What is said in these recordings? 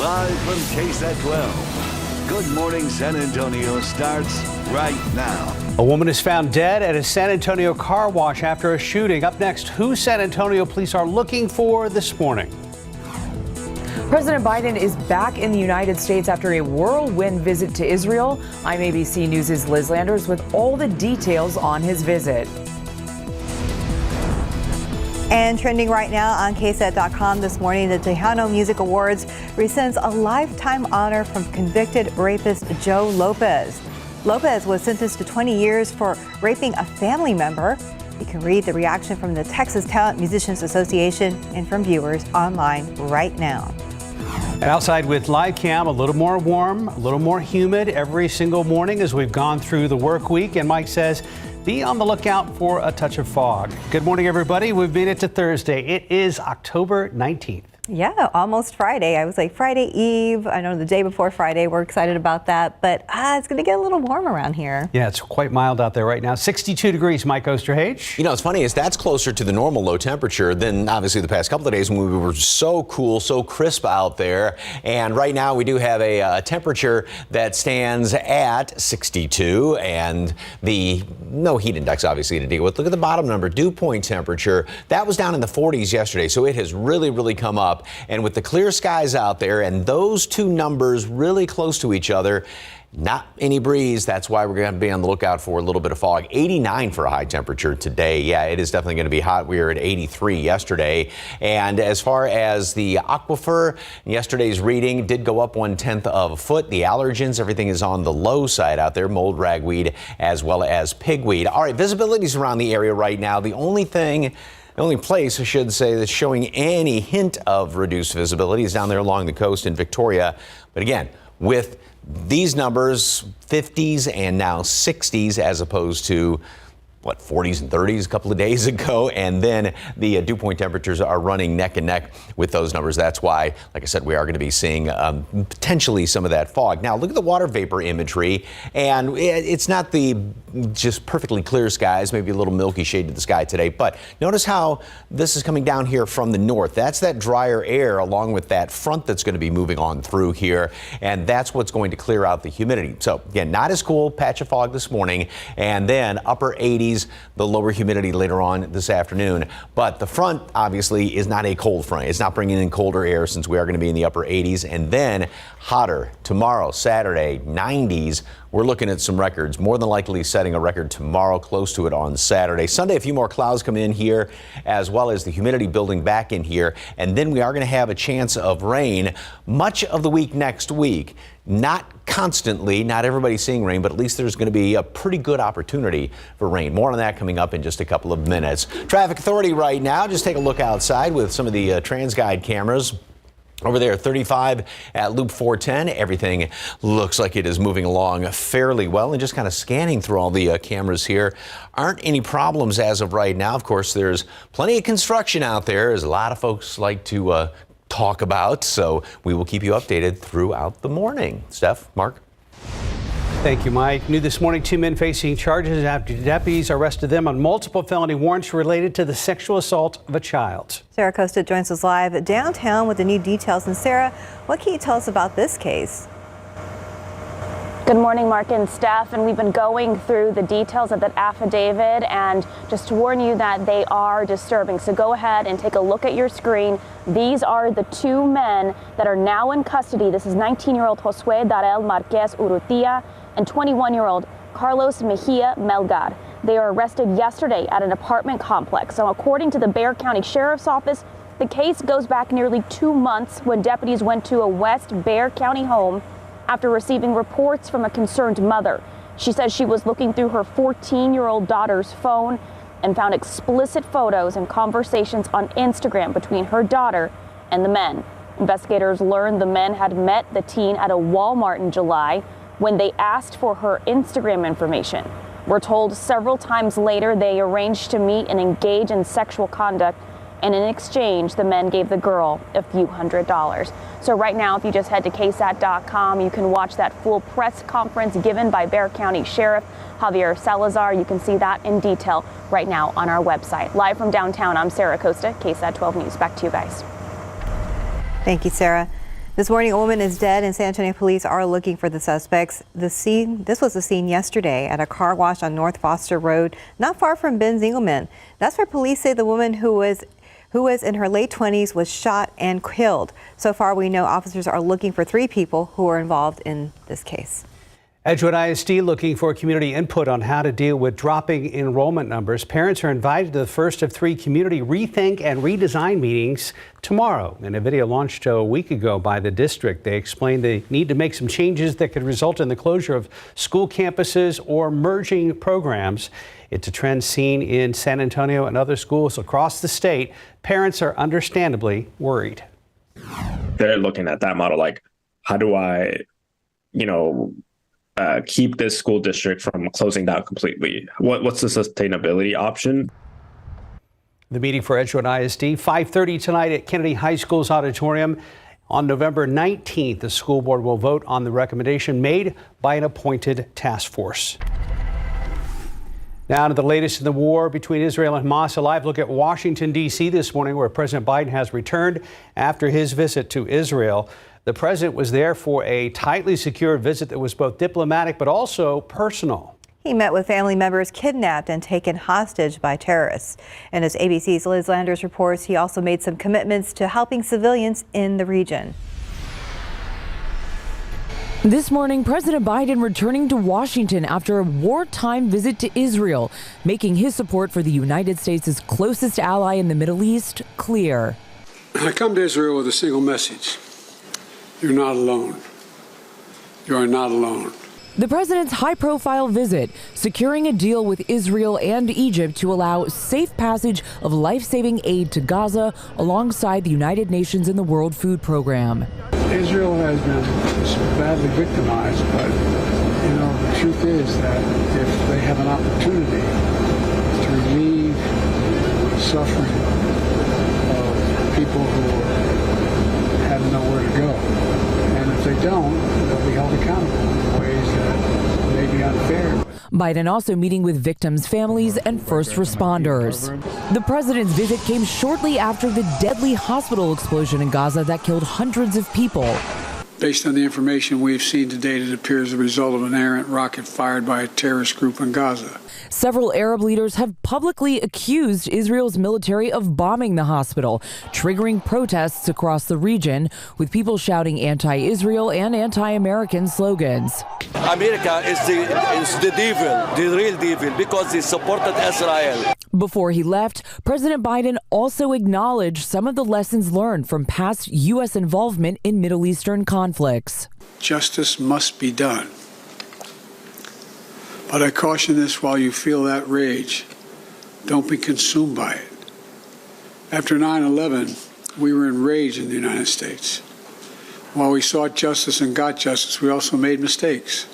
Live from KSAT 12. Good Morning San Antonio starts right now. A woman is found dead at a San Antonio car wash after a shooting. Up next, who San Antonio police are looking for this morning. President Biden is back in the United States after a whirlwind visit to Israel. I'm ABC News' Liz Landers with all the details on his visit. And trending right now on KSAT.com this morning, the Tejano Music Awards rescinds a lifetime honor from convicted rapist Joe Lopez. Lopez was sentenced to 20 years for raping a family member. You can read the reaction from the Texas Talent Musicians Association and from viewers online right now. And outside with live cam, a little more warm, a little more humid every single morning as we've gone through the work week. And Mike says, be on the lookout for a touch of fog. Good morning, everybody. We've made it to Thursday. It is October 19th. Yeah, almost Friday. I was like Friday Eve. I know the day before Friday. We're excited about that. But it's going to get a little warm around here. Yeah, it's quite mild out there right now. 62 degrees, Mike Osterhage. You know, it's funny is that's closer to the normal low temperature than obviously the past couple of days when we were so cool, so crisp out there. And right now we do have a temperature that stands at 62 and the no heat index obviously to deal with. Look at the bottom number, dew point temperature. That was down in the 40s yesterday. So it has really come up. And with the clear skies out there and those two numbers really close to each other, not any breeze. That's why we're going to be on the lookout for a little bit of fog. 89 for a high temperature today. Yeah, it is definitely going to be hot. We were at 83 yesterday. And as far as the aquifer, yesterday's reading did go up 1/10 of a foot. The allergens, everything is on the low side out there. Mold, ragweed, as well as pigweed. All right, visibility's around the area right now. The only place, I should say, that's showing any hint of reduced visibility is down there along the coast in Victoria. But again, with these numbers, 50s and now 60s as opposed to 40s and 30s a couple of days ago, and then the dew point temperatures are running neck and neck with those numbers. That's why, like I said, we are going to be seeing potentially some of that fog. Now, look at the water vapor imagery, and it's not the just perfectly clear skies, maybe a little milky shade to the sky today, but notice how this is coming down here from the north. That's that drier air along with that front that's going to be moving on through here, and that's what's going to clear out the humidity. So again, not as cool, patch of fog this morning, and then upper 80s. The lower humidity later on this afternoon. But the front obviously is not a cold front. It's not bringing in colder air since we are going to be in the upper 80s and then hotter tomorrow, Saturday, 90s. We're looking at some records, more than likely setting a record tomorrow, close to it on Saturday. Sunday, a few more clouds come in here, as well as the humidity building back in here. And then we are going to have a chance of rain much of the week next week. Not constantly, not everybody's seeing rain, but at least there's going to be a pretty good opportunity for rain. More on that coming up in just a couple of minutes. Traffic Authority right now, just take a look outside with some of the TransGuide cameras. Over there, 35 at Loop 410. Everything looks like it is moving along fairly well. And just kind of scanning through all the cameras here, aren't any problems as of right now. Of course, there's plenty of construction out there, as a lot of folks like to talk about. So we will keep you updated throughout the morning. Steph, Mark? Thank you, Mike. New this morning, 2 men facing charges after deputies arrested them on multiple felony warrants related to the sexual assault of a child. Sarah Costa joins us live downtown with the new details. And Sarah, what can you tell us about this case? Good morning, Mark and Steph, and we've been going through the details of that affidavit, and just to warn you that they are disturbing. So go ahead and take a look at your screen. These are the 2 men that are now in custody. This is 19-year-old Josue Darel Marquez Urrutia and 21-year-old Carlos Mejia Melgar. They were arrested yesterday at an apartment complex. So according to the Bexar County Sheriff's Office, the case goes back nearly 2 months when deputies went to a West Bexar County home after receiving reports from a concerned mother. She says she was looking through her 14-year-old daughter's phone and found explicit photos and conversations on Instagram between her daughter and the men. Investigators learned the men had met the teen at a Walmart in July when they asked for her Instagram information. We're told several times later they arranged to meet and engage in sexual conduct, and in exchange, the men gave the girl a few $100s. So right now, if you just head to KSAT.com, you can watch that full press conference given by Bexar County Sheriff Javier Salazar. You can see that in detail right now on our website. Live from downtown, I'm Sarah Costa, KSAT 12 News. Back to you guys. Thank you, Sarah. This morning, a woman is dead, and San Antonio police are looking for the suspects. This was the scene yesterday at a car wash on North Foster Road, not far from Ben Zingelman. That's where police say the woman who was in her late 20s was shot and killed. So far, we know officers are looking for 3 people who are involved in this case. Edgewood ISD looking for community input on how to deal with dropping enrollment numbers. Parents are invited to the first of 3 community rethink and redesign meetings tomorrow. In a video launched a week ago by the district, they explained they need to make some changes that could result in the closure of school campuses or merging programs. It's a trend seen in San Antonio and other schools across the state. Parents are understandably worried. They're looking at that model like, how do I, keep this school district from closing down completely? What's the sustainability option? The meeting for Edgewood ISD, 5:30 tonight at Kennedy High School's auditorium. On November 19th, the school board will vote on the recommendation made by an appointed task force. Now to the latest in the war between Israel and Hamas. A live look at Washington, D.C. this morning, where President Biden has returned after his visit to Israel. The president was there for a tightly secured visit that was both diplomatic but also personal. He met with family members kidnapped and taken hostage by terrorists. And as ABC's Liz Landers reports, he also made some commitments to helping civilians in the region. This morning, President Biden returning to Washington after a wartime visit to Israel, making his support for the United States' closest ally in the Middle East clear. I come to Israel with a single message. You're not alone. You are not alone. The president's high-profile visit, securing a deal with Israel and Egypt to allow safe passage of life-saving aid to Gaza alongside the United Nations and the World Food Program. Israel has been badly victimized, but the truth is that if they have an opportunity to relieve the suffering of people who have nowhere to go, and if they don't, they'll be held accountable in ways that may be unfair. Biden also meeting with victims' families and first responders. The president's visit came shortly after the deadly hospital explosion in Gaza that killed hundreds of people. Based on the information we've seen to date, it appears the result of an errant rocket fired by a terrorist group in Gaza. Several Arab leaders have publicly accused Israel's military of bombing the hospital, triggering protests across the region, with people shouting anti-Israel and anti-American slogans. America is the devil, the real devil, because they supported Israel. Before he left, President Biden also acknowledged some of the lessons learned from past U.S. involvement in Middle Eastern conflicts. Justice must be done. But I caution this: while you feel that rage, don't be consumed by it. After 9/11, we were enraged in the United States. While we sought justice and got justice, we also made mistakes.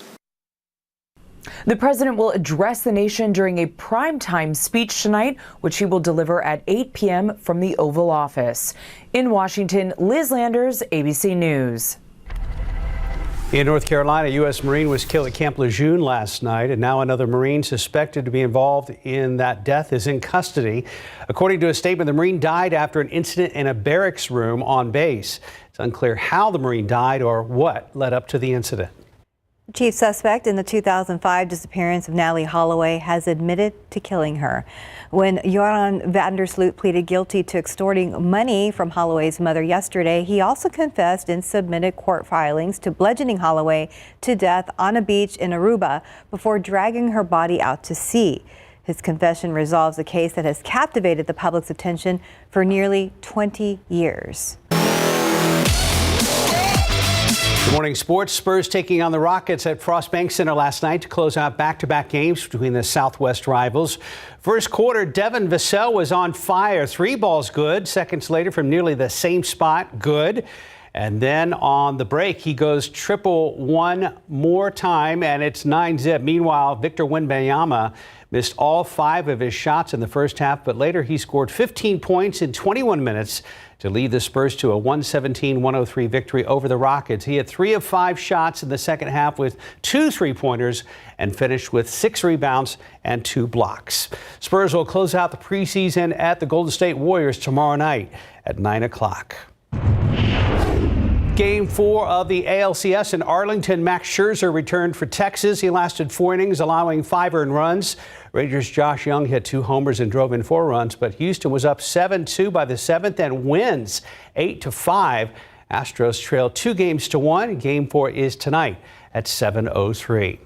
The president will address the nation during a primetime speech tonight, which he will deliver at 8 p.m. from the Oval Office. In Washington, Liz Landers, ABC News. In North Carolina, a U.S. Marine was killed at Camp Lejeune last night, and now another Marine suspected to be involved in that death is in custody. According to a statement, the Marine died after an incident in a barracks room on base. It's unclear how the Marine died or what led up to the incident. Chief suspect in the 2005 disappearance of Natalie Holloway has admitted to killing her. When Joran Vandersloot pleaded guilty to extorting money from Holloway's mother yesterday, he also confessed and submitted court filings to bludgeoning Holloway to death on a beach in Aruba before dragging her body out to sea. His confession resolves a case that has captivated the public's attention for nearly 20 years. Good morning, sports. Spurs taking on the Rockets at Frost Bank Center last night to close out back-to-back games between the Southwest rivals. First quarter, Devin Vassell was on fire. 3 balls good. Seconds later, from nearly the same spot, good. And then on the break, he goes triple one more time, and it's 9-zip. Meanwhile, Victor Wembanyama missed all 5 of his shots in the first half, but later he scored 15 points in 21 minutes to lead the Spurs to a 117-103 victory over the Rockets. He had 3 of 5 shots in the second half with 2 3-pointers and finished with 6 rebounds and 2 blocks. Spurs will close out the preseason at the Golden State Warriors tomorrow night at 9 o'clock. Game 4 of the ALCS in Arlington. Max Scherzer returned for Texas. He lasted 4 innings, allowing 5 earned runs. Rangers' Josh Young hit 2 homers and drove in 4 runs, but Houston was up 7-2 by the 7th and wins 8-5. Astros trail 2-1. Game 4 is tonight at 7:03.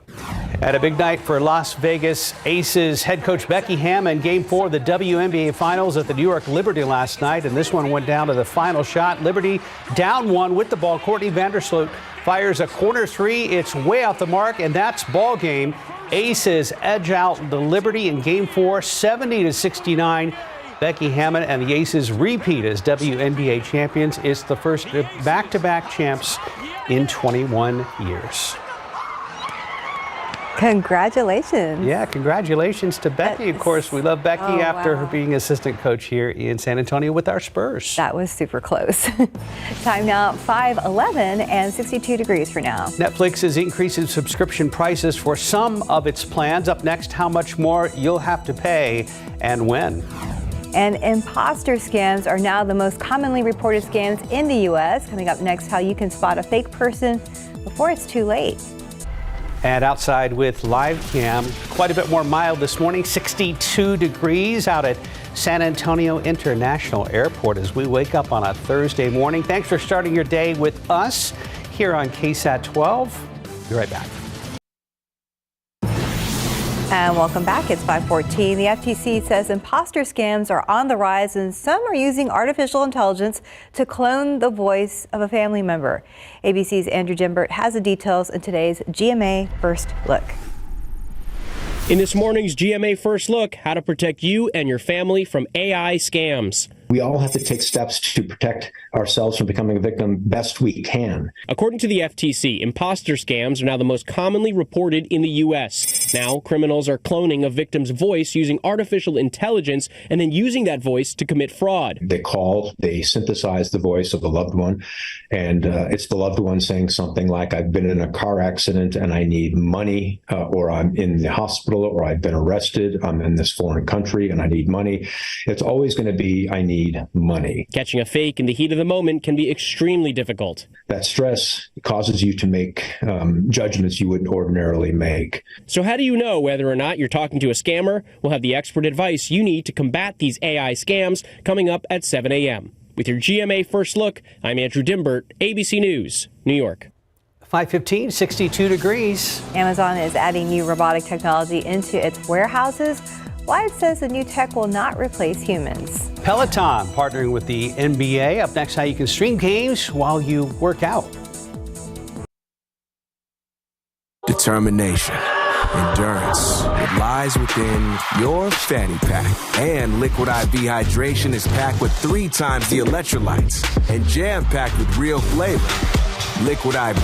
At a big night for Las Vegas Aces head coach Becky Hammon. Game 4 of the WNBA Finals at the New York Liberty last night, and this one went down to the final shot. Liberty down 1 with the ball. Courtney Vandersloot fires a corner 3. It's way off the mark, and that's ball game. Aces edge out the Liberty in Game 4, 70-69. Becky Hammon and the Aces repeat as WNBA champions. It's the first back-to-back champs in 21 years. Congratulations. Yeah, congratulations to Becky. Of course, we love Becky after her being assistant coach here in San Antonio with our Spurs. That was super close. Time now, 5:11 and 62 degrees for now. Netflix is increasing subscription prices for some of its plans. Up next, how much more you'll have to pay and when. And imposter scams are now the most commonly reported scams in the U.S. Coming up next, how you can spot a fake person before it's too late. And outside with live cam, quite a bit more mild this morning, 62 degrees out at San Antonio International Airport as we wake up on a Thursday morning. Thanks for starting your day with us here on KSAT 12. Be right back. And welcome back. It's 5:14. The FTC says imposter scams are on the rise, and some are using artificial intelligence to clone the voice of a family member. ABC's Andrew Dimbert has the details in today's GMA First Look. In this morning's GMA First Look, how to protect you and your family from AI scams. We all have to take steps to protect ourselves from becoming a victim best we can. According to the FTC, imposter scams are now the most commonly reported in the U.S. Now, criminals are cloning a victim's voice using artificial intelligence and then using that voice to commit fraud. They synthesize the voice of a loved one, and it's the loved one saying something like, I've been in a car accident and I need money, or I'm in the hospital, or I've been arrested, I'm in this foreign country and I need money. It's always going to be, I need money. Catching a fake in the heat of the moment can be extremely difficult. That stress causes you to make judgments you wouldn't ordinarily make. So how do you know whether or not you're talking to a scammer? We'll have the expert advice you need to combat these AI scams coming up at 7 a.m. With your GMA First Look, I'm Andrew Dimbert, ABC News, New York. 5:15, 62 degrees. Amazon is adding new robotic technology into its warehouses. Why it says the new tech will not replace humans. Peloton partnering with the NBA. Up next, how you can stream games while you work out. Determination, endurance, it lies within your fanny pack. And Liquid IV Hydration is packed with 3 times the electrolytes and jam-packed with real flavor. Liquid IV,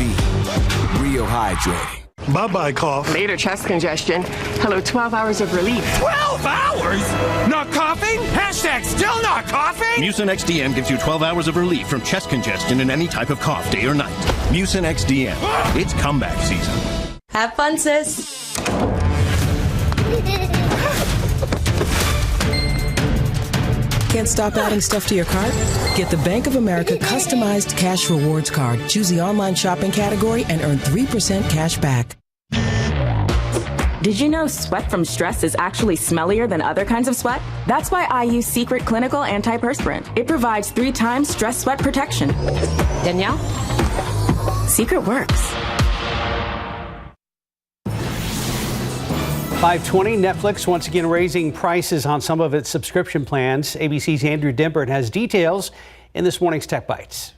real hydrating. Bye-bye cough. Later chest congestion. Hello, 12 hours of relief. 12 hours? Not coughing? Hashtag still not coughing? Mucin XDM gives you 12 hours of relief from chest congestion and any type of cough, day or night. Mucin XDM. It's comeback season. Have fun, sis. Can't stop adding stuff to your cart? Get the Bank of America customized cash rewards card. Choose the online shopping category and earn 3% cash back. Did you know sweat from stress is actually smellier than other kinds of sweat? That's why I use Secret Clinical Antiperspirant. It provides 3 times stress sweat protection. Danielle? Secret works. 5:20, Netflix once again raising prices on some of its subscription plans. ABC's Andrew Dimbert has details in this morning's Tech Bites.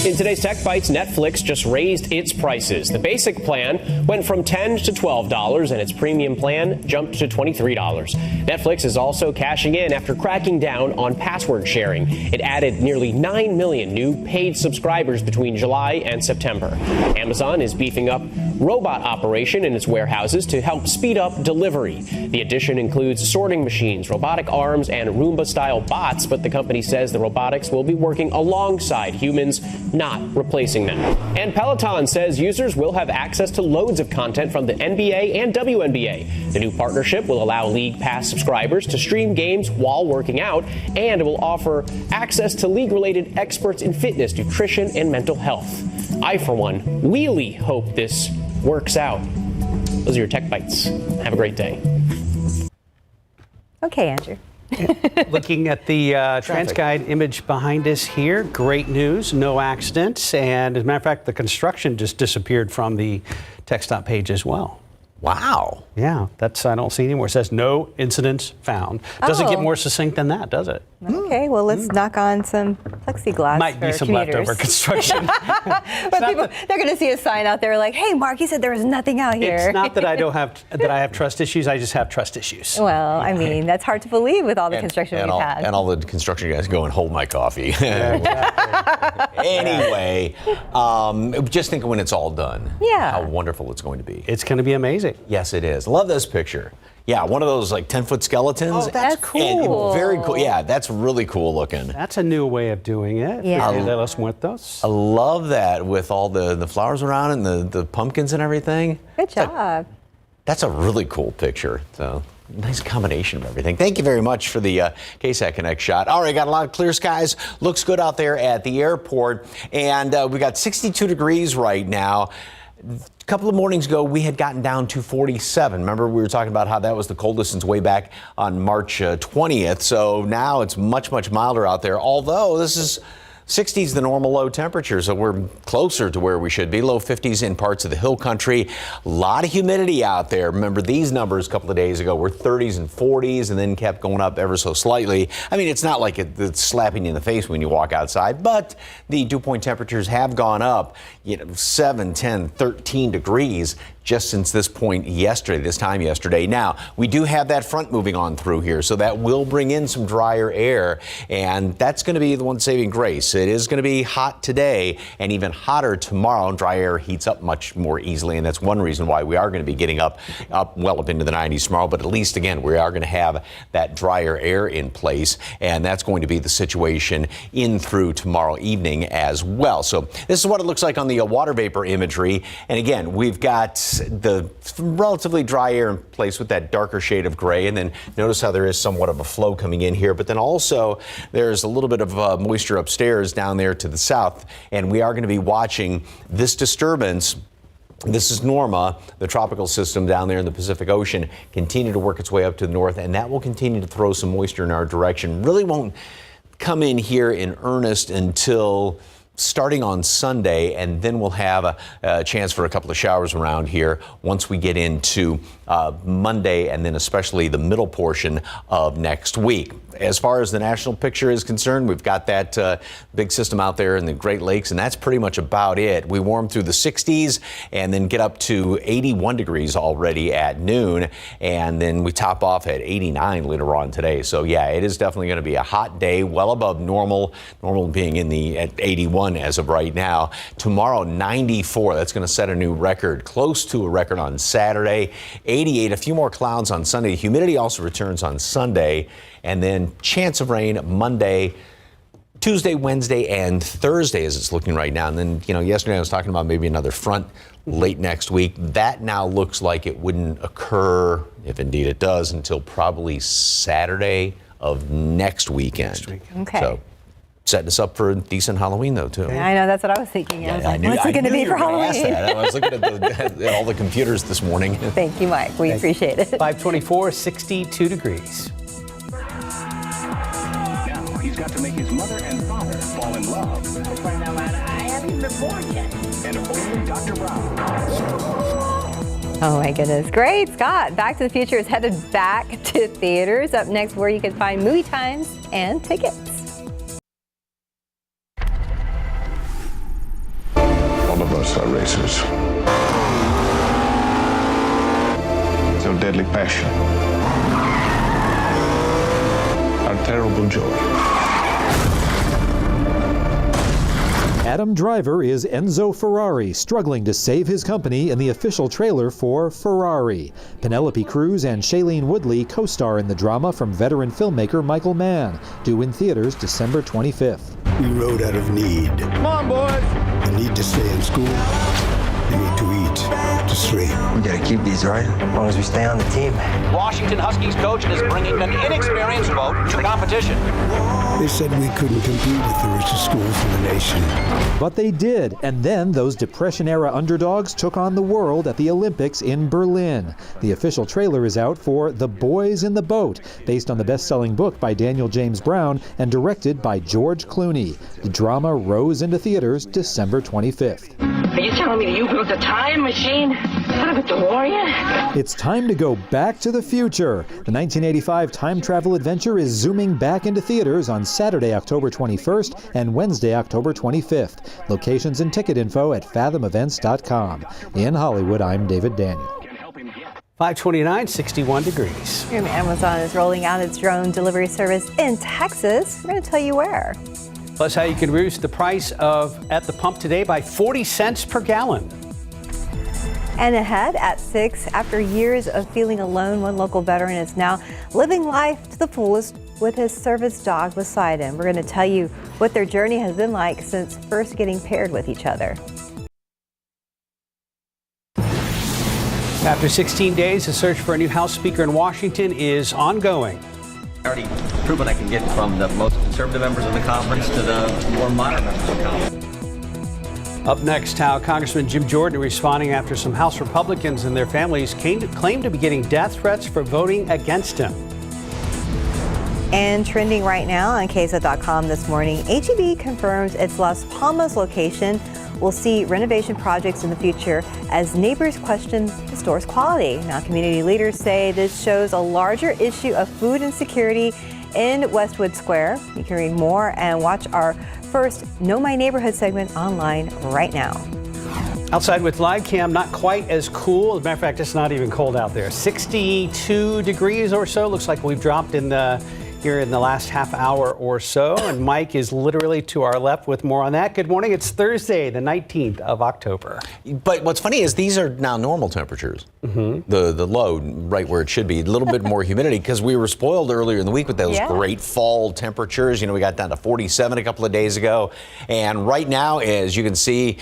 In today's Tech Bites, Netflix just raised its prices. The basic plan went from $10 to $12, and its premium plan jumped to $23. Netflix is also cashing in after cracking down on password sharing. It added nearly 9 million new paid subscribers between July and September. Amazon is beefing up robot operation in its warehouses to help speed up delivery. The addition includes sorting machines, robotic arms, and Roomba-style bots, but the company says the robotics will be working alongside humans not replacing them. And Peloton says users will have access to loads of content from the NBA and WNBA. The new partnership will allow League Pass subscribers to stream games while working out, and it will offer access to league-related experts in fitness, nutrition, and mental health. I, for one, really hope this works out. Those are your Tech Bites. Have a great day. Okay, Andrew. Looking at the TransGuide image behind us here, great news, no accidents. And as a matter of fact, the construction just disappeared from the TxDOT page as well. Wow. Yeah, I don't see anymore. It says no incidents found. Doesn't get more succinct than that, does it? Okay, well, let's knock on some plexiglass. Might be some commuters. leftover construction. But people, they're going to see a sign out there like, hey, Mark, he said there was nothing out here. It's not that I have trust issues. I just have trust issues. Well, I mean, that's hard to believe with all the construction we've had. And all the construction guys go and hold my coffee. Anyway, just think of when it's all done. Yeah. How wonderful it's going to be. It's going to be amazing. Yes, it is. Love this picture. Yeah, one of those like 10-foot skeletons. Oh, that's cool. Very cool. Yeah, that's really cool looking. That's a new way of doing it. Yeah. De los Muertos. I love that with all the flowers around it and the pumpkins and everything. Good job. That's a really cool picture. So nice combination of everything. Thank you very much for the KSAT Connect shot. All right, got a lot of clear skies. Looks good out there at the airport. And we got 62 degrees right now. A couple of mornings ago, we had gotten down to 47. Remember, we were talking about how that was the coldest since way back on March 20th. So now it's much, much milder out there, although this is 60s, the normal low temperature, so we're closer to where we should be. Low 50s in parts of the hill country. A lot of humidity out there. Remember, these numbers a couple of days ago were 30s and 40s and then kept going up ever so slightly. I mean, it's not like it's slapping you in the face when you walk outside, but the dew point temperatures have gone up, 7, 10, 13 degrees just since this time yesterday. Now, we do have that front moving on through here, so that will bring in some drier air, and that's going to be the one saving grace. It is going to be hot today and even hotter tomorrow. Dry air heats up much more easily, and that's one reason why we are going to be getting up well up into the 90s tomorrow. But at least, again, we are going to have that drier air in place, and that's going to be the situation in through tomorrow evening as well. So this is what it looks like on the water vapor imagery. And again, we've got the relatively dry air in place with that darker shade of gray, and then notice how there is somewhat of a flow coming in here, but then also there's a little bit of moisture upstairs down there to the south, and we are going to be watching this disturbance. This is Norma, the tropical system down there in the Pacific Ocean, continue to work its way up to the north, and that will continue to throw some moisture in our direction. Really won't come in here in earnest until starting on Sunday, and then we'll have a chance for a couple of showers around here once we get into Monday, and then especially the middle portion of next week. As far as the national picture is concerned, we've got that big system out there in the Great Lakes, and that's pretty much about it. We warm through the 60s and then get up to 81 degrees already at noon, and then we top off at 89 later on today. So yeah, it is definitely going to be a hot day, well above normal being at 81 as of right now. Tomorrow, 94. That's going to set a new record, close to a record on Saturday. 88, a few more clouds on Sunday. Humidity also returns on Sunday, and then chance of rain Monday, Tuesday, Wednesday, and Thursday as it's looking right now. And then, yesterday I was talking about maybe another front late next week. That now looks like it wouldn't occur, if indeed it does, until probably Saturday of next weekend. Okay. So setting us up for a decent Halloween, though, too. I know, that's what I was thinking. I was like, what's it going to be for Halloween? I was looking at all the computers this morning. Thank you, Mike. We appreciate it. 524, 62 degrees. Now he's got to make his mother and father fall in love. I haven't been born yet. And only Dr. Brown. Oh my goodness. Great, Scott. Back to the Future is headed back to theaters. Up next, where you can find movie times and tickets. All of us are racers. So deadly passion. Our terrible joy. Adam Driver is Enzo Ferrari, struggling to save his company in the official trailer for Ferrari. Penelope Cruz and Shailene Woodley co-star in the drama from veteran filmmaker Michael Mann, due in theaters December 25th. We rode out of need. Come on, boys. The need to stay in school. The need to eat, to sleep. We gotta keep these, right? As long as we stay on the team. Washington Huskies coach is bringing an inexperienced vote to the competition. They said we couldn't compete with the richest schools in the nation. But they did, and then those Depression-era underdogs took on the world at the Olympics in Berlin. The official trailer is out for The Boys in the Boat, based on the best-selling book by Daniel James Brown and directed by George Clooney. The drama rose into theaters December 25th. Are you telling me you built a time machine out of a DeLorean? It's time to go back to the future. The 1985 time travel adventure is zooming back into theaters on Saturday, October 21st and Wednesday, October 25th. Locations and ticket info at fathomevents.com. In Hollywood, I'm David Daniel. 529, 61 degrees. Amazon is rolling out its drone delivery service in Texas. We're going to tell you where. Plus how you can reduce the price at the pump today by 40 cents per gallon. And ahead at 6, after years of feeling alone, one local veteran is now living life to the fullest with his service dog beside him. We're going to tell you what their journey has been like since first getting paired with each other. After 16 days, the search for a new House Speaker in Washington is ongoing. Already proven I can get from the most conservative members of the conference to the more moderate members of the conference. Up next, how Congressman Jim Jordan responding after some House Republicans and their families claimed to be getting death threats for voting against him. And trending right now on KSAT.com this morning, HEB confirms its Las Palmas location will see renovation projects in the future as neighbors question the store's quality. Now, community leaders say this shows a larger issue of food insecurity in Westwood Square. You can read more and watch our first Know My Neighborhood segment online right now. Outside with live cam, not quite as cool. As a matter of fact, it's not even cold out there. 62 degrees or so. Looks like we've dropped here in the last half hour or so. And Mike is literally to our left with more on that. Good morning. It's Thursday, the 19th of October. But what's funny is these are now normal temperatures. Mm-hmm. The low right where it should be. A little bit more humidity because we were spoiled earlier in the week with those great fall temperatures. You know, we got down to 47 a couple of days ago. And right now, as you can see,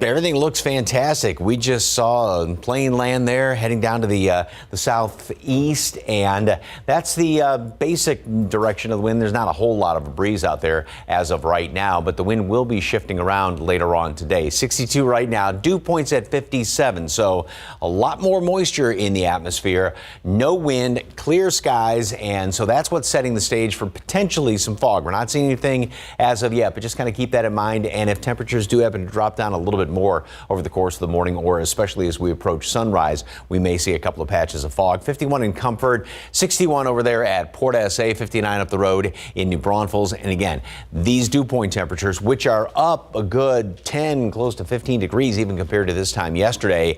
everything looks fantastic. We just saw a plane land there heading down to the southeast, and that's the basic direction of the wind. There's not a whole lot of a breeze out there as of right now, but the wind will be shifting around later on today. 62 right now, dew points at 57, so a lot more moisture in the atmosphere. No wind, clear skies, and so that's what's setting the stage for potentially some fog. We're not seeing anything as of yet, but just kind of keep that in mind, and if temperatures do happen to drop down a little bit more over the course of the morning, or especially as we approach sunrise, we may see a couple of patches of fog. 51 in Comfort, 61 over there at Port SA, 59 up the road in New Braunfels. And again, these dew point temperatures, which are up a good 10, close to 15 degrees even compared to this time yesterday.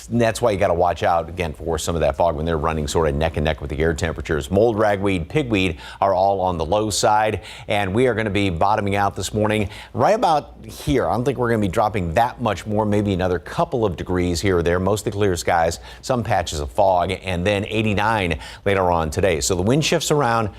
That's why you got to watch out again for some of that fog when they're running sort of neck and neck with the air temperatures. Mold, ragweed, pigweed are all on the low side, and we are going to be bottoming out this morning right about here. I don't think we're going to be dropping that much more, maybe another couple of degrees here or there. Mostly clear skies, some patches of fog, and then 89 later on today. So the wind shifts around.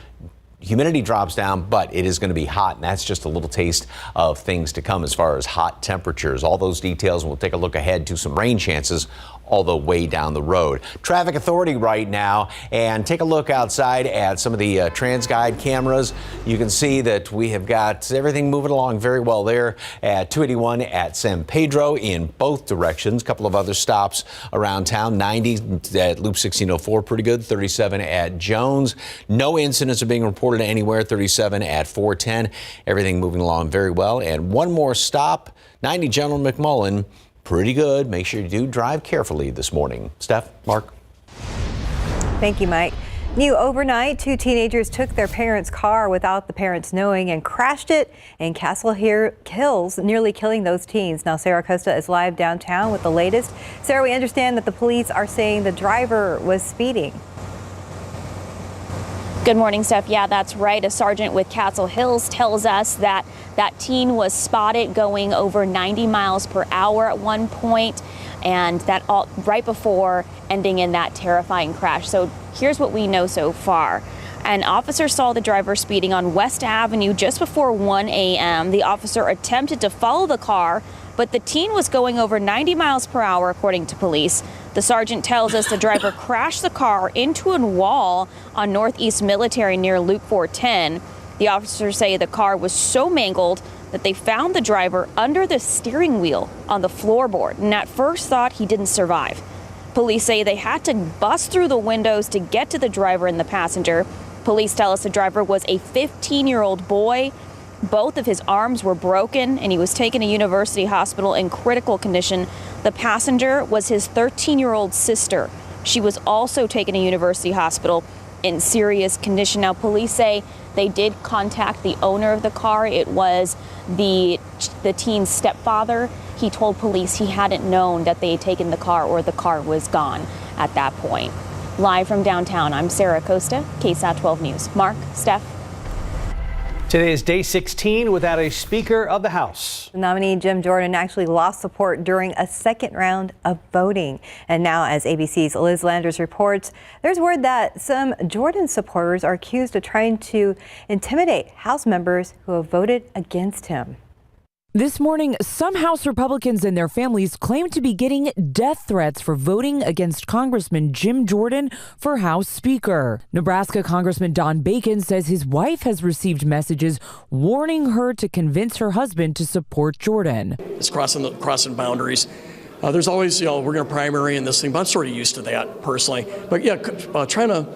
Humidity drops down, but it is going to be hot, and that's just a little taste of things to come as far as hot temperatures. All those details, and we'll take a look ahead to some rain chances all the way down the road. Traffic Authority right now, and take a look outside at some of the TransGuide cameras. You can see that we have got everything moving along very well there at 281 at San Pedro in both directions. A couple of other stops around town. 90 at Loop 1604, pretty good. 37 at Jones. No incidents are being reported anywhere. 37 at 410. Everything moving along very well. And one more stop, 90 General McMullen. Pretty good. Make sure you do drive carefully this morning. Steph, Mark. Thank you, Mike. New overnight, 2 teenagers took their parents' car without the parents knowing and crashed it in Castle Hills, nearly killing those teens. Now, Sarah Costa is live downtown with the latest. Sarah, we understand that the police are saying the driver was speeding. Good morning, Steph. Yeah, that's right. A sergeant with Castle Hills tells us that that teen was spotted going over 90 miles per hour at one point, and that all right before ending in that terrifying crash. So here's what we know so far. An officer saw the driver speeding on West Avenue just before 1 a.m. The officer attempted to follow the car, but the teen was going over 90 miles per hour, according to police. The sergeant tells us the driver crashed the car into a wall on Northeast Military near Loop 410. The officers say the car was so mangled that they found the driver under the steering wheel on the floorboard and at first thought he didn't survive. Police say they had to bust through the windows to get to the driver and the passenger. Police tell us the driver was a 15-year-old boy. Both of his arms were broken and he was taken to University Hospital in critical condition. The passenger was his 13-year-old sister. She was also taken to University Hospital in serious condition. Now, police say they did contact the owner of the car. It was the teen's stepfather. He told police he hadn't known that they had taken the car or the car was gone at that point. Live from downtown, I'm Sarah Costa, KSAT 12 News. Mark, Steph. Today is day 16 without a Speaker of the House. Nominee Jim Jordan actually lost support during a second round of voting. And now, as ABC's Liz Landers reports, there's word that some Jordan supporters are accused of trying to intimidate House members who have voted against him. This morning, some House Republicans and their families claim to be getting death threats for voting against Congressman Jim Jordan for House Speaker. Nebraska Congressman Don Bacon says his wife has received messages warning her to convince her husband to support Jordan. It's crossing boundaries. There's always, we're going to primary in this thing, but I'm sort of used to that personally. But yeah, trying to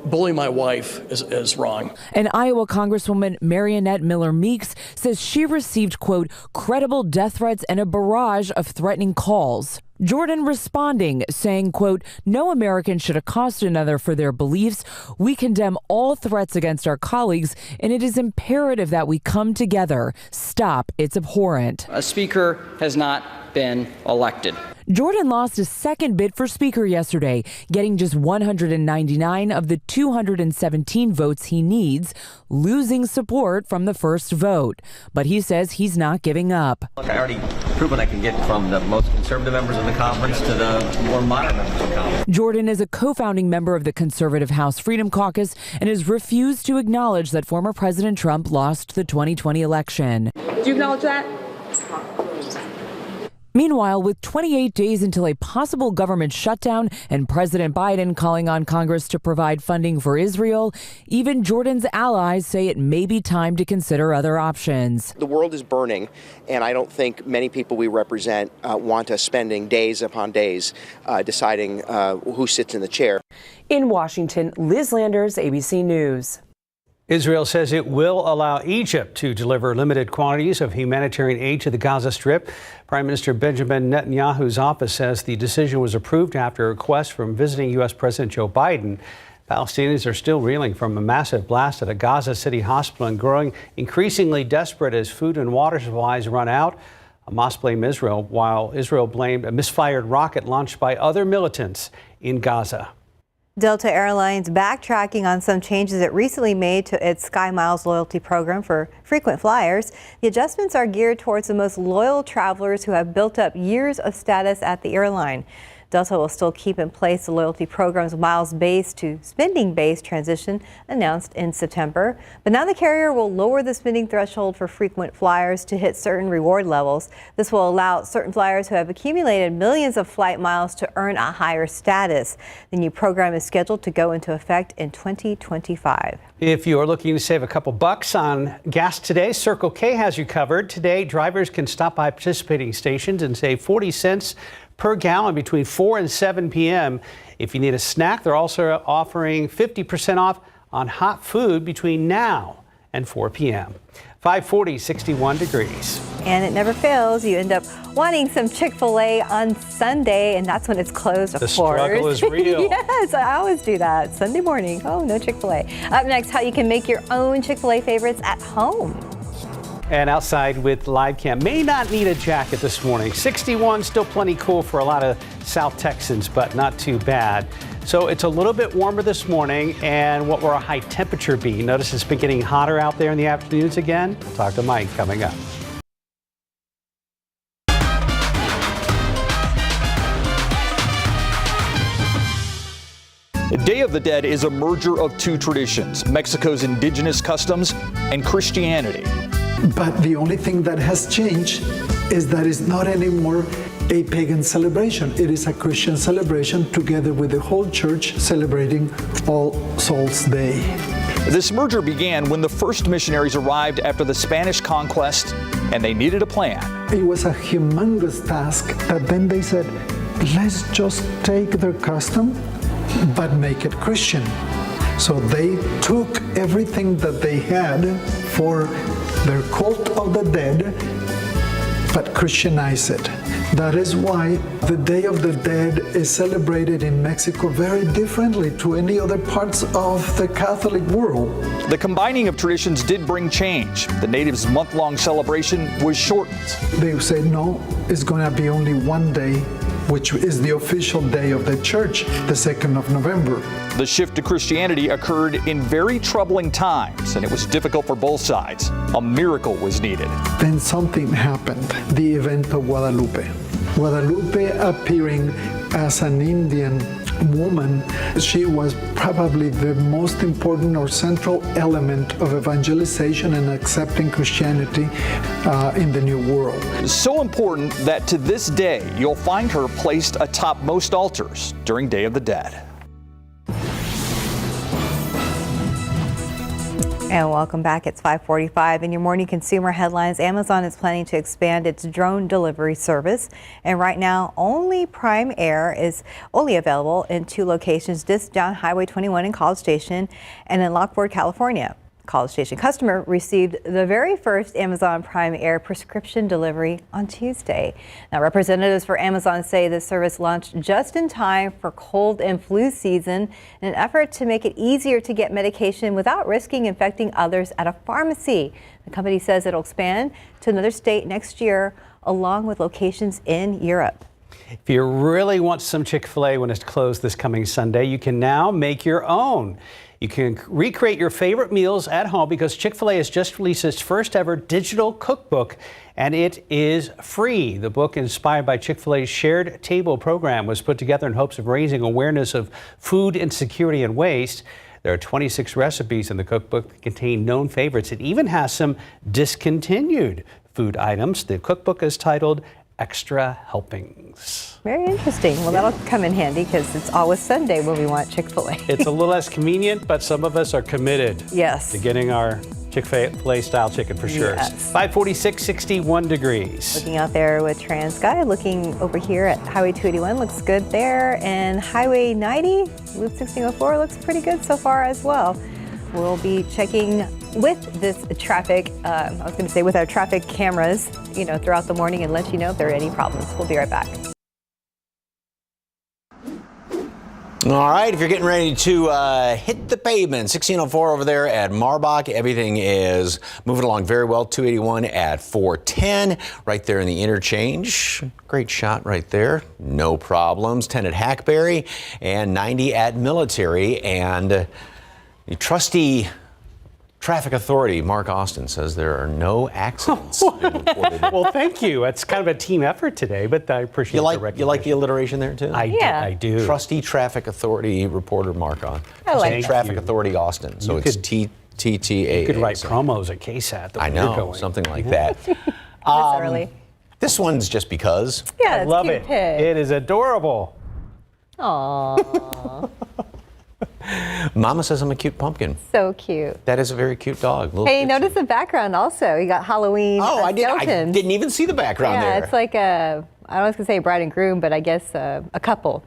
bully my wife is wrong. And Iowa Congresswoman Marionette Miller Meeks says she received, quote, credible death threats and a barrage of threatening calls. Jordan responding, saying, quote, no American should accost another for their beliefs. We condemn all threats against our colleagues, and it is imperative that we come together. Stop. It's abhorrent. A speaker has not been elected. Jordan lost a second bid for Speaker yesterday, getting just 199 of the 217 votes he needs, losing support from the first vote. But he says he's not giving up. Look, I already proven I can get from the most conservative members of the conference to the more moderate members of the conference. Jordan is a co-founding member of the conservative House Freedom Caucus and has refused to acknowledge that former President Trump lost the 2020 election. Do you acknowledge that? Meanwhile, with 28 days until a possible government shutdown and President Biden calling on Congress to provide funding for Israel, even Jordan's allies say it may be time to consider other options. The world is burning, and I don't think many people we represent want us spending days upon days deciding who sits in the chair. In Washington, Liz Landers, ABC News. Israel says it will allow Egypt to deliver limited quantities of humanitarian aid to the Gaza Strip. Prime Minister Benjamin Netanyahu's office says the decision was approved after a request from visiting U.S. President Joe Biden. Palestinians are still reeling from a massive blast at a Gaza City hospital and growing increasingly desperate as food and water supplies run out. Hamas blamed Israel, while Israel blamed a misfired rocket launched by other militants in Gaza. Delta Airlines backtracking on some changes it recently made to its SkyMiles loyalty program for frequent flyers. The adjustments are geared towards the most loyal travelers who have built up years of status at the airline. Delta will still keep in place the loyalty program's miles-based to spending-based transition announced in September. But now the carrier will lower the spending threshold for frequent flyers to hit certain reward levels. This will allow certain flyers who have accumulated millions of flight miles to earn a higher status. The new program is scheduled to go into effect in 2025. If you are looking to save a couple bucks on gas today, Circle K has you covered. Today, drivers can stop by participating stations and save 40 cents per gallon between 4 and 7 p.m. If you need a snack, they're also offering 50% off on hot food between now and 4 p.m. 540, 61 degrees. And it never fails. You end up wanting some Chick-fil-A on Sunday, and that's when it's closed, of course. The struggle is real. Yes, I always do that. Sunday morning. Oh, no Chick-fil-A. Up next, how you can make your own Chick-fil-A favorites at home. And outside with live cam. May not need a jacket this morning. 61, still plenty cool for a lot of South Texans, but not too bad. So it's a little bit warmer this morning, and what will our high temperature be? Notice it's been getting hotter out there in the afternoons again. We'll talk to Mike coming up. Day of the Dead is a merger of two traditions, Mexico's indigenous customs and Christianity. But the only thing that has changed is that it's not anymore a pagan celebration. It is a Christian celebration together with the whole church celebrating All Souls Day. This merger began when the first missionaries arrived after the Spanish conquest, and they needed a plan. It was a humongous task that then they said, let's just take their custom, but make it Christian. So they took everything that they had for their cult of the dead, but Christianize it. That is why the Day of the Dead is celebrated in Mexico very differently to any other parts of the Catholic world. The combining of traditions did bring change. The natives' month-long celebration was shortened. They said, no, it's going to be only one day, which is the official day of the church, the 2nd of November. The shift to Christianity occurred in very troubling times, and it was difficult for both sides. A miracle was needed. Then something happened, the event of Guadalupe. Guadalupe appearing as an Indian woman, she was probably the most important or central element of evangelization and accepting Christianity in the New World. So important that to this day, you'll find her placed atop most altars during Day of the Dead. And welcome back. It's 5:45. In your morning consumer headlines, Amazon is planning to expand its drone delivery service. And right now, only Prime Air is only available in 2 locations, just down Highway 21 in College Station and in Lockport, California. College Station customer received the very first Amazon Prime Air prescription delivery on Tuesday. Now, representatives for Amazon say the service launched just in time for cold and flu season in an effort to make it easier to get medication without risking infecting others at a pharmacy. The company says it'll expand to another state next year, along with locations in Europe. If you really want some Chick-fil-A when it's closed this coming Sunday, you can now make your own. You can recreate your favorite meals at home because Chick-fil-A has just released its first ever digital cookbook, and it is free. The book, inspired by Chick-fil-A's Shared Table program, was put together in hopes of raising awareness of food insecurity and waste. There are 26 recipes in the cookbook that contain known favorites. It even has some discontinued food items. The cookbook is titled Extra Helpings. Very interesting. Well, that'll come in handy because it's always Sunday when we want Chick-fil-A. It's a little less convenient, but some of us are committed to getting our Chick-fil-A style chicken for sure. Yes. 546, 61 degrees. Looking out there with TransSky, looking over here at Highway 281, looks good there. And Highway 90, Loop 1604 looks pretty good so far as well. We'll be checking with this traffic, with our traffic cameras, throughout the morning and let you know if there are any problems. We'll be right back. All right, if you're getting ready to hit the pavement, 1604 over there at Marbach, everything is moving along very well. 281 at 410, right there in the interchange. Great shot right there, no problems. 10 at Hackberry and 90 at Military. And the trusty Traffic Authority, Mark Austin, says there are no accidents reported. Well, thank you. It's kind of a team effort today, but I appreciate the recognition. You like the alliteration there, too? I do. Trusty Traffic Authority reporter Mark on. I like Traffic Authority Austin. So it's TTA. You could write promos at KSAT. I know, something like that. Early. This one's just because. Yeah, I love it. Pig. It is adorable. Aww. Mama says I'm a cute pumpkin. So cute. That is a very cute dog. Hey, notice the background also. You got Halloween. I didn't even see the background there. Yeah, it's like I was going to say bride and groom, but I guess a couple.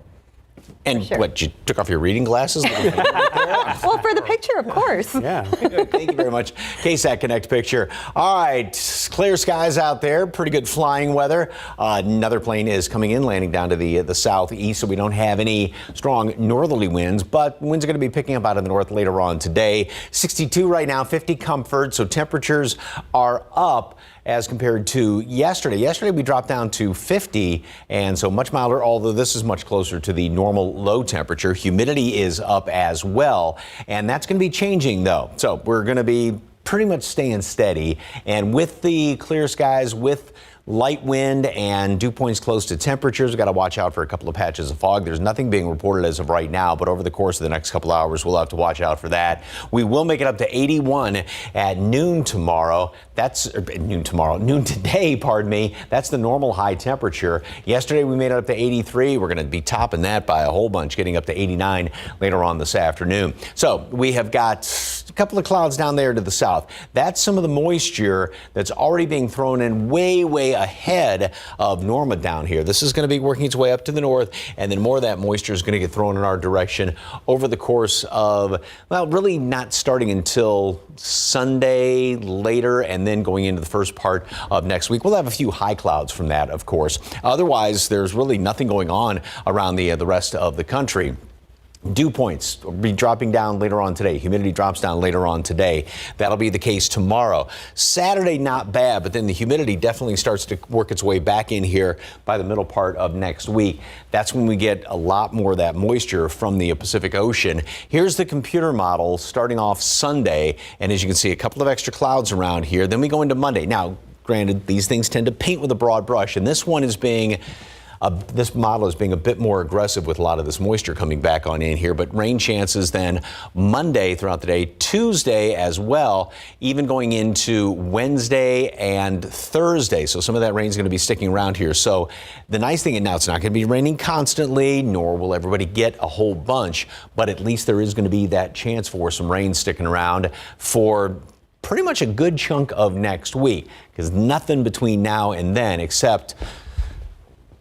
And what, you took off your reading glasses? Well, for the picture, of course. Yeah. Thank you very much. KSAT Connect picture. All right, clear skies out there. Pretty good flying weather. Another plane is coming in, landing down to the southeast, so we don't have any strong northerly winds, but winds are going to be picking up out of the north later on today. 62 right now, 50 comfort, so temperatures are up as compared to yesterday. Yesterday we dropped down to 50, and so much milder, although this is much closer to the normal low temperature. Humidity is up as well, and that's going to be changing though. So we're going to be pretty much staying steady, and with the clear skies, with light wind and dew points close to temperatures. We've got to watch out for a couple of patches of fog. There's nothing being reported as of right now, but over the course of the next couple hours, we'll have to watch out for that. We will make it up to 81 at noon tomorrow. Noon today, pardon me. That's the normal high temperature. Yesterday, we made it up to 83. We're going to be topping that by a whole bunch, getting up to 89 later on this afternoon. So we have got a couple of clouds down there to the south. That's some of the moisture that's already being thrown in way ahead of Norma down here. This is going to be working its way up to the north, and then more of that moisture is going to get thrown in our direction over the course of, well, really not starting until Sunday later, and then going into the first part of next week. We'll have a few high clouds from that, of course. Otherwise, there's really nothing going on around the rest of the country. Dew points will be dropping down later on today. Humidity drops down later on today. That'll be the case tomorrow. Saturday, not bad, but then the humidity definitely starts to work its way back in here by the middle part of next week. That's when we get a lot more of that moisture from the Pacific Ocean. Here's the computer model starting off Sunday. And as you can see, a couple of extra clouds around here. Then we go into Monday. Now, granted, these things tend to paint with a broad brush, and this one is being this model is being a bit more aggressive with a lot of this moisture coming back on in here, but rain chances then Monday throughout the day, Tuesday as well, even going into Wednesday and Thursday. So some of that rain is going to be sticking around here. So the nice thing, and now it's not going to be raining constantly, nor will everybody get a whole bunch, but at least there is going to be that chance for some rain sticking around for pretty much a good chunk of next week, because nothing between now and then except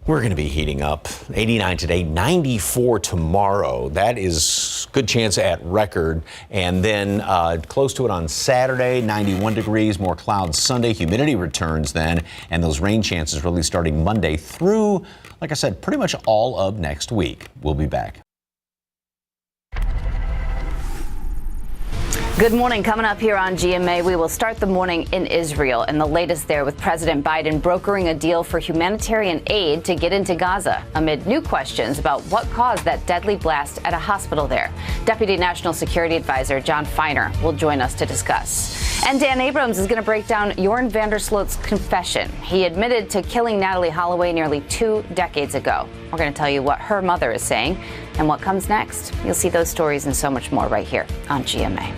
we're going to be heating up. 89 today, 94 tomorrow. That is good chance at record. And then close to it on Saturday, 91 degrees, more clouds Sunday. Humidity returns then, and those rain chances really starting Monday through, like I said, pretty much all of next week. We'll be back. Good morning. Coming up here on GMA, we will start the morning in Israel, and the latest there with President Biden brokering a deal for humanitarian aid to get into Gaza amid new questions about what caused that deadly blast at a hospital there. Deputy National Security Advisor John Feiner will join us to discuss. And Dan Abrams is going to break down Jorn van der Sloot's confession. He admitted to killing Natalie Holloway nearly 2 decades ago. We're going to tell you what her mother is saying and what comes next. You'll see those stories and so much more right here on GMA.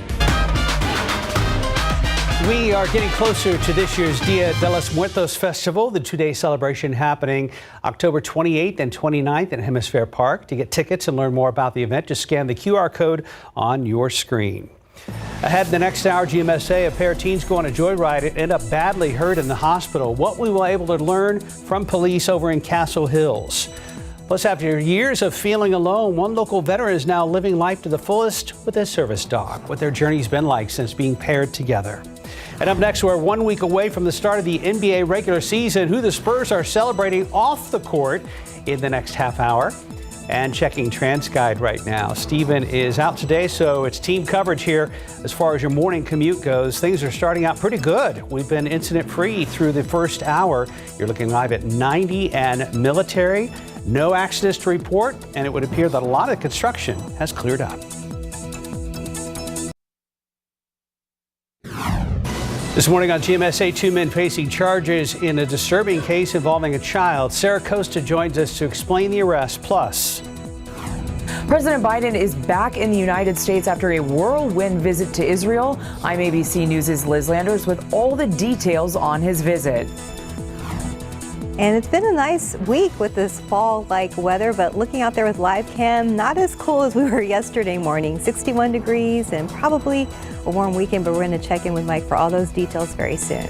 We are getting closer to this year's Dia de los Muertos Festival, the 2-day celebration happening October 28th and 29th at Hemisphere Park. To get tickets and learn more about the event, just scan the QR code on your screen. Ahead in the next hour, GMSA, a pair of teens go on a joyride and end up badly hurt in the hospital. What we were able to learn from police over in Castle Hills. Plus, after years of feeling alone, one local veteran is now living life to the fullest with his service dog. What their journey's been like since being paired together. And up next, we're 1 week away from the start of the NBA regular season. Who the Spurs are celebrating off the court in the next half hour. And checking TransGuide right now. Steven is out today, so it's team coverage here. As far as your morning commute goes, things are starting out pretty good. We've been incident-free through the first hour. You're looking live at 90 and Military. No accidents to report, and it would appear that a lot of construction has cleared up. This morning on GMSA, 2 men facing charges in a disturbing case involving a child. Sarah Costa joins us to explain the arrest. Plus, President Biden is back in the United States after a whirlwind visit to Israel. I'm ABC News' Liz Landers with all the details on his visit. And it's been a nice week with this fall-like weather, but looking out there with live cam, not as cool as we were yesterday morning. 61 degrees and probably a warm weekend, but we're going to check in with Mike for all those details very soon.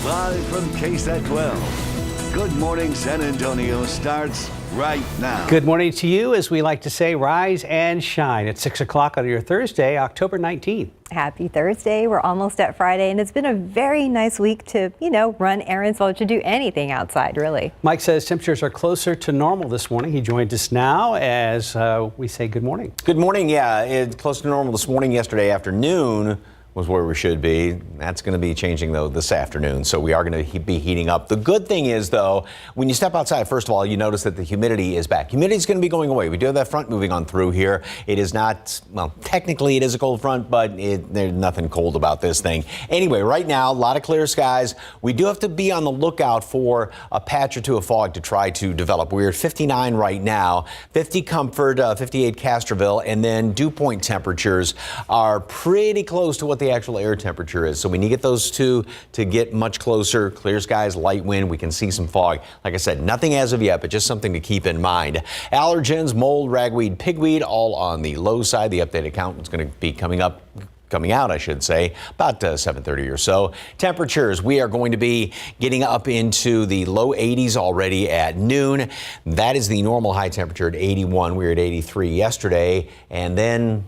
Live from KSAT 12. Good morning, San Antonio starts right now. Good morning to you. As we like to say, rise and shine at 6 o'clock on your Thursday, October 19th. Happy Thursday. We're almost at Friday, and it's been a very nice week to, run errands or to do anything outside, really. Mike says temperatures are closer to normal this morning. He joined us now as we say good morning. Good morning. Yeah, it's close to normal this morning. Yesterday afternoon was where we should be. That's going to be changing, though, this afternoon. So we are going to be heating up. The good thing is, though, when you step outside, first of all, you notice that the humidity is back. Humidity is going to be going away. We do have that front moving on through here. It is not, well, technically it is a cold front, but there's nothing cold about this thing. Anyway, right now, a lot of clear skies. We do have to be on the lookout for a patch or two of fog to try to develop. We're at 59 right now, 50 Comfort, 58 Castroville, and then dew point temperatures are pretty close to what the actual air temperature is. So we need to get those two to get much closer. Clear skies, light wind. We can see some fog. Like I said, nothing as of yet, but just something to keep in mind. Allergens, mold, ragweed, pigweed, all on the low side. The updated count is going to be coming out, I should say, about 7:30 or so. Temperatures, we are going to be getting up into the low 80s already at noon. That is the normal high temperature at 81. We were at 83 yesterday, and then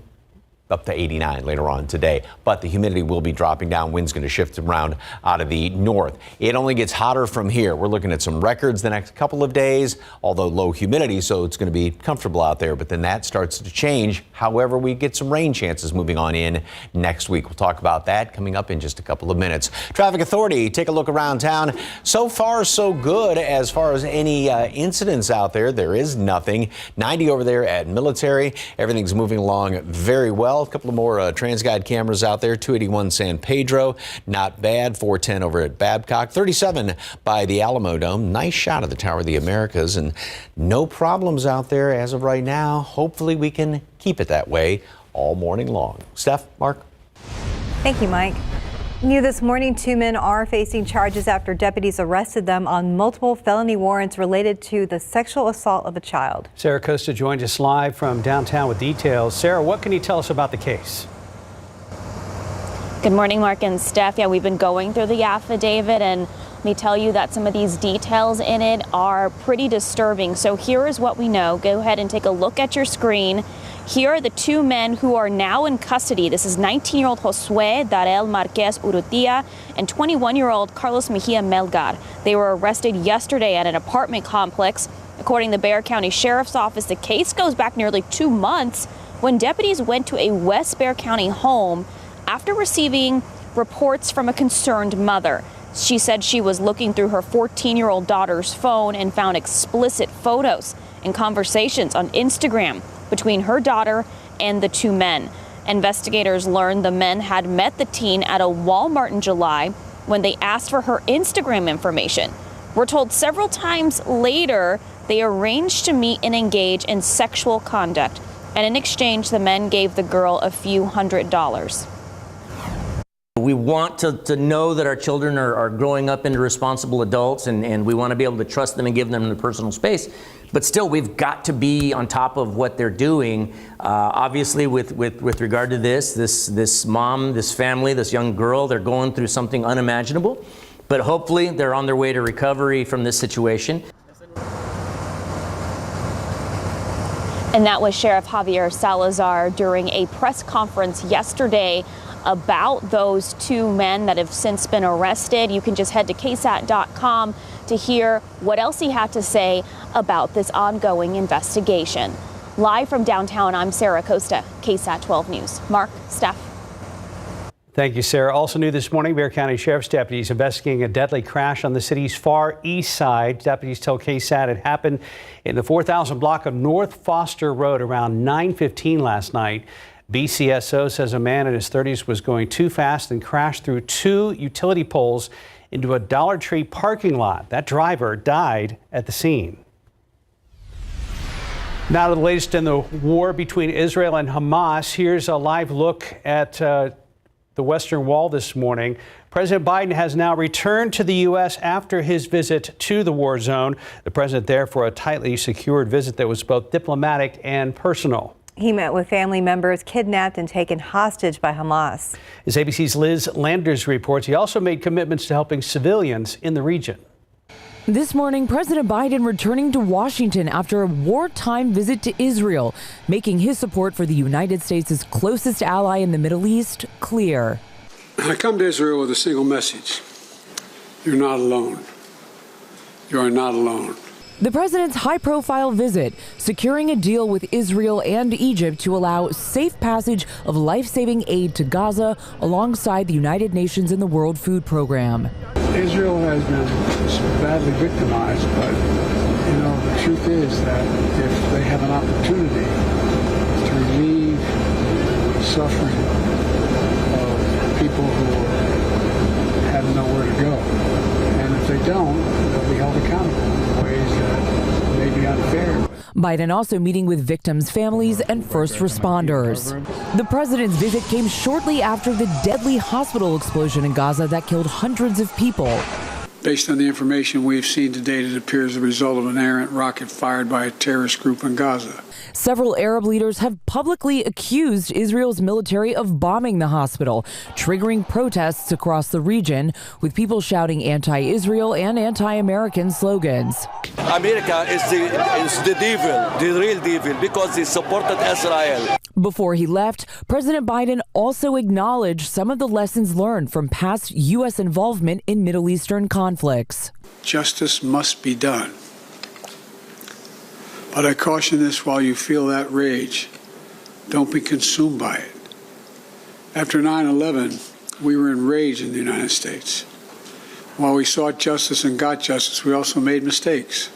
up to 89 later on today. But the humidity will be dropping down. Wind's going to shift around out of the north. It only gets hotter from here. We're looking at some records the next couple of days, although low humidity, so it's going to be comfortable out there. But then that starts to change. However, we get some rain chances moving on in next week. We'll talk about that coming up in just a couple of minutes. Traffic Authority, take a look around town. So far, so good as far as any incidents out there. There is nothing. 90 over there at Military. Everything's moving along very well. A couple of more TransGuide cameras out there. 281 San Pedro, not bad. 410 over at Babcock. 37 by the Alamo Dome. Nice shot of the Tower of the Americas, and no problems out there as of right now. Hopefully we can keep it that way all morning long. Steph, Mark. Thank you, Mike. New this morning, 2 men are facing charges after deputies arrested them on multiple felony warrants related to the sexual assault of a child. Sarah Costa joins us live from downtown with details. Sarah, what can you tell us about the case? Good morning, Mark and Steph. Yeah, we've been going through the affidavit, and let me tell you that some of these details in it are pretty disturbing. So here is what we know. Go ahead and take a look at your screen. Here are the 2 men who are now in custody. This is 19-year-old Josue Darel Marquez Urrutia and 21-year-old Carlos Mejia Melgar. They were arrested yesterday at an apartment complex. According to the Bexar County Sheriff's Office, the case goes back nearly 2 months when deputies went to a West Bexar County home after receiving reports from a concerned mother. She said she was looking through her 14-year-old daughter's phone and found explicit photos and conversations on Instagram between her daughter and the 2 men. Investigators learned the men had met the teen at a Walmart in July when they asked for her Instagram information. We're told several times later they arranged to meet and engage in sexual conduct, and in exchange the men gave the girl a few $100s. We want to know that our children are growing up into responsible adults, and we want to be able to trust them and give them the personal space. But still, we've got to be on top of what they're doing. Obviously, with regard to this mom, this family, this young girl, they're going through something unimaginable. But hopefully, they're on their way to recovery from this situation. And that was Sheriff Javier Salazar during a press conference yesterday about those 2 men that have since been arrested. You can just head to KSAT.com to hear what else he had to say about this ongoing investigation. Live from downtown, I'm Sarah Costa, KSAT 12 News. Mark, Steph. Thank you, Sarah. Also new this morning, Bexar County Sheriff's deputies investigating a deadly crash on the city's far east side. Deputies tell KSAT it happened in the 4000 block of North Foster Road around 9:15 last night. BCSO says a man in his 30s was going too fast and crashed through 2 utility poles into a Dollar Tree parking lot. That driver died at the scene. Now to the latest in the war between Israel and Hamas. Here's a live look at the Western Wall this morning. President Biden has now returned to the U.S. after his visit to the war zone. The president there for a tightly secured visit that was both diplomatic and personal. He met with family members kidnapped and taken hostage by Hamas. As ABC's Liz Landers reports, he also made commitments to helping civilians in the region. This morning, President Biden returning to Washington after a wartime visit to Israel, making his support for the United States' closest ally in the Middle East clear. I come to Israel with a single message. You're not alone. You are not alone. The president's high-profile visit, securing a deal with Israel and Egypt to allow safe passage of life-saving aid to Gaza alongside the United Nations and the World Food Program. Israel has been badly victimized, but the truth is that if they have an opportunity to relieve the suffering of people who have nowhere to go, and if they don't, they'll be held accountable in ways that may be unfair. Biden also meeting with victims' families and first responders. The president's visit came shortly after the deadly hospital explosion in Gaza that killed hundreds of people. Based on the information we've seen to date, it appears the result of an errant rocket fired by a terrorist group in Gaza. Several Arab leaders have publicly accused Israel's military of bombing the hospital, triggering protests across the region, with people shouting anti-Israel and anti-American slogans. America is the devil, the real devil, because they supported Israel. Before he left, President Biden also acknowledged some of the lessons learned from past U.S. involvement in Middle Eastern conflicts. Justice must be done. But I caution this: while you feel that rage, don't be consumed by it. After 9/11, we were enraged in the United States. While we sought justice and got justice, we also made mistakes.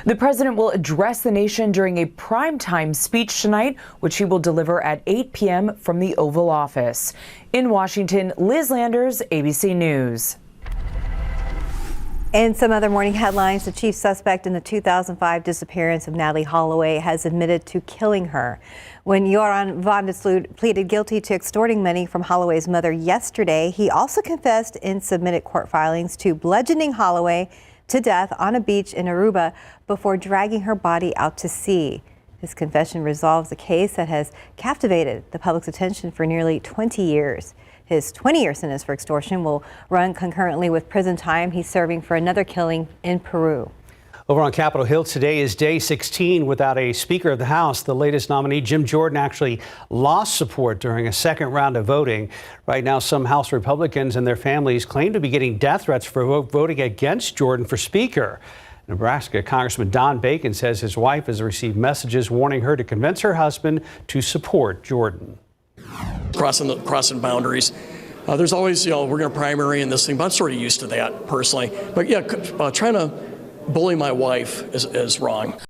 The president will address the nation during a primetime speech tonight, which he will deliver at 8 p.m. from the Oval Office. In Washington, Liz Landers, ABC News. In some other morning headlines, the chief suspect in the 2005 disappearance of Natalie Holloway has admitted to killing her. When Joran van der Sloot pleaded guilty to extorting money from Holloway's mother yesterday, he also confessed in submitted court filings to bludgeoning Holloway to death on a beach in Aruba before dragging her body out to sea. His confession resolves a case that has captivated the public's attention for nearly 20 years. His 20-year sentence for extortion will run concurrently with prison time he's serving for another killing in Peru. Over on Capitol Hill today is day 16 without a Speaker of the House. The latest nominee, Jim Jordan, actually lost support during a second round of voting. Right now, some House Republicans and their families claim to be getting death threats for voting against Jordan for Speaker. Nebraska Congressman Don Bacon says his wife has received messages warning her to convince her husband to support Jordan. Crossing boundaries. There's always, we're going to primary in this thing, but I'm sort of used to that personally. But yeah, trying to bully my wife is wrong.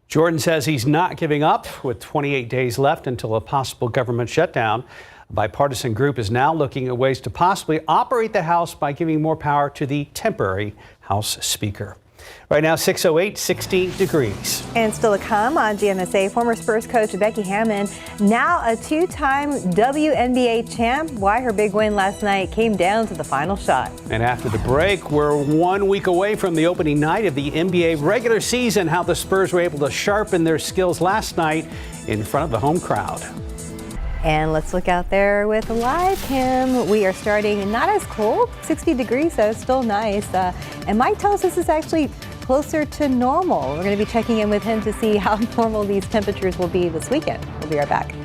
Jordan says he's not giving up with 28 days left until a possible government shutdown. A bipartisan group is now looking at ways to possibly operate the House by giving more power to the temporary House Speaker. Right now, 6:08, 60 degrees. And still to come on GMSA, former Spurs coach Becky Hammon, now a two-time WNBA champ. Why her big win last night came down to the final shot. And after the break, we're 1 week away from the opening night of the NBA regular season. How the Spurs were able to sharpen their skills last night in front of the home crowd. And let's look out there with a live cam. We are starting not as cold, 60 degrees, so it's still nice. And Mike tells us this is actually closer to normal. We're going to be checking in with him to see how normal these temperatures will be this weekend. We'll be right back.